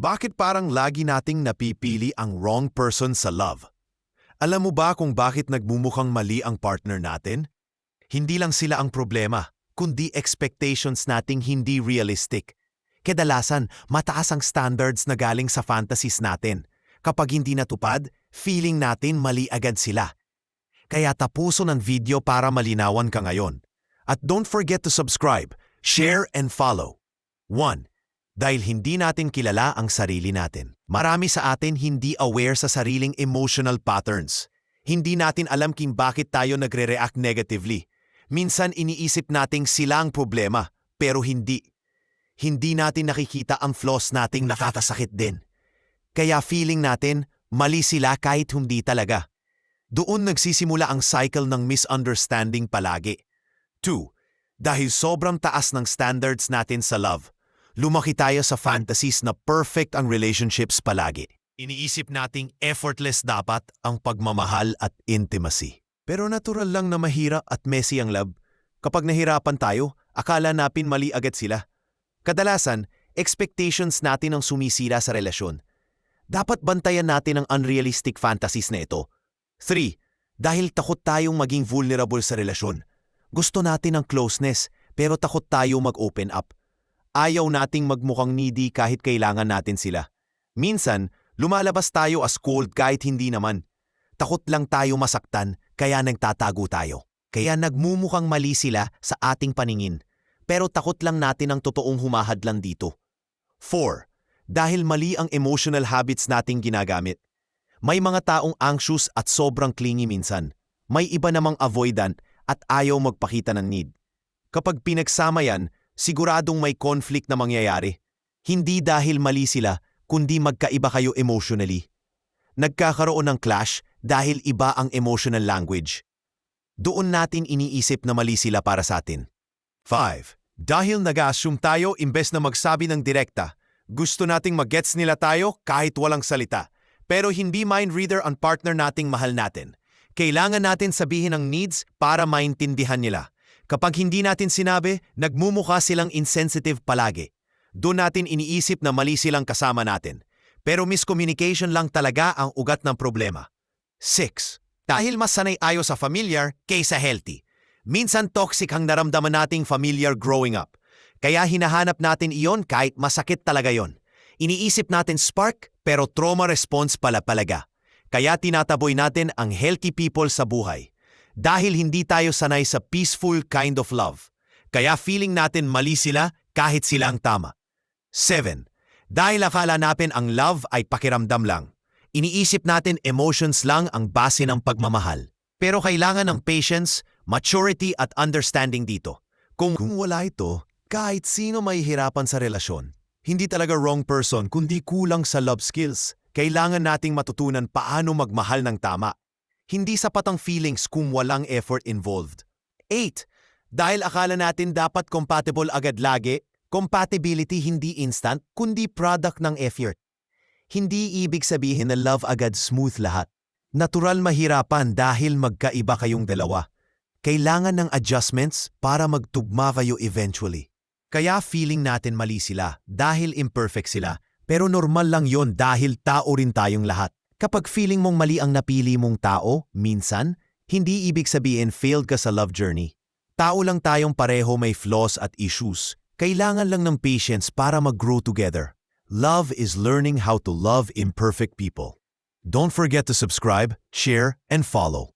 Bakit parang lagi nating napipili ang wrong person sa love? Alam mo ba kung bakit nagmumukhang mali ang partner natin? Hindi lang sila ang problema, kundi expectations nating hindi realistic. Kadalasan, mataas ang standards na galing sa fantasies natin. Kapag hindi natupad, feeling natin mali agad sila. Kaya tapuso ng video para malinawan ka ngayon. At don't forget to subscribe, share, and follow. 1. Dahil hindi natin kilala ang sarili natin. Marami sa atin hindi aware sa sariling emotional patterns. Hindi natin alam kung bakit tayo nagre-react negatively. Minsan iniisip nating sila ang problema, pero hindi. Hindi natin nakikita ang flaws nating nakakasakit din. Kaya feeling natin, mali sila kahit hindi talaga. Doon nagsisimula ang cycle ng misunderstanding palagi. 2. Dahil sobrang taas ng standards natin sa love, lumaki tayo sa fantasies na perfect ang relationships palagi. Iniisip nating effortless dapat ang pagmamahal at intimacy. Pero natural lang na mahirap at messy ang love. Kapag nahirapan tayo, akala natin mali agad sila. Kadalasan, expectations natin ang sumisira sa relasyon. Dapat bantayan natin ang unrealistic fantasies na ito. 3. Dahil takot tayong maging vulnerable sa relasyon. Gusto natin ang closeness, pero takot tayo mag-open up. Ayaw nating magmukhang needy kahit kailangan natin sila. Minsan, lumalabas tayo as cold kahit hindi naman. Takot lang tayo masaktan, kaya nagtatago tayo. Kaya nagmumukhang mali sila sa ating paningin. Pero takot lang natin ang totoong humahadlan dito. 4. Dahil mali ang emotional habits nating ginagamit. May mga taong anxious at sobrang clingy minsan. May iba namang avoidant at ayaw magpakita ng need. Kapag pinagsama yan, siguradong may conflict na mangyayari. Hindi dahil mali sila, kundi magkaiba kayo emotionally. Nagkakaroon ng clash dahil iba ang emotional language. Doon natin iniisip na mali sila para sa atin. 5. Dahil nag-assume tayo imbes na magsabi ng direkta, gusto nating mag-gets nila tayo kahit walang salita. Pero hindi mind reader ang partner nating mahal natin. Kailangan natin sabihin ang needs para maintindihan nila. Kapag hindi natin sinabi, nagmumukha silang insensitive palagi. Doon natin iniisip na mali silang kasama natin. Pero miscommunication lang talaga ang ugat ng problema. 6. Dahil mas sanay tayo sa familiar kaysa healthy. Minsan toxic ang naramdaman nating familiar growing up. Kaya hinahanap natin iyon kahit masakit talaga yon. Iniisip natin spark pero trauma response pala palaga. Kaya tinataboy natin ang healthy people sa buhay. Dahil hindi tayo sanay sa peaceful kind of love. Kaya feeling natin mali sila kahit sila ang tama. 7. Dahil akala natin ang love ay pakiramdam lang. Iniisip natin emotions lang ang base ng pagmamahal. Pero kailangan ng patience, maturity at understanding dito. Kung wala ito, kahit sino may hirapan sa relasyon. Hindi talaga wrong person kundi kulang sa love skills. Kailangan nating matutunan paano magmahal ng tama. Hindi sapat ang feelings kung walang effort involved. 8. Dahil akala natin dapat compatible agad lagi, compatibility hindi instant kundi product ng effort. Hindi ibig sabihin na love agad smooth lahat. Natural mahirapan dahil magkaiba kayong dalawa. Kailangan ng adjustments para magtugma kayo eventually. Kaya feeling natin mali sila dahil imperfect sila. Pero normal lang yon dahil tao rin tayong lahat. Kapag feeling mong mali ang napili mong tao, minsan, hindi ibig sabihin failed ka sa love journey. Tao lang tayong pareho may flaws at issues. Kailangan lang ng patience para mag-grow together. Love is learning how to love imperfect people. Don't forget to subscribe, share, and follow.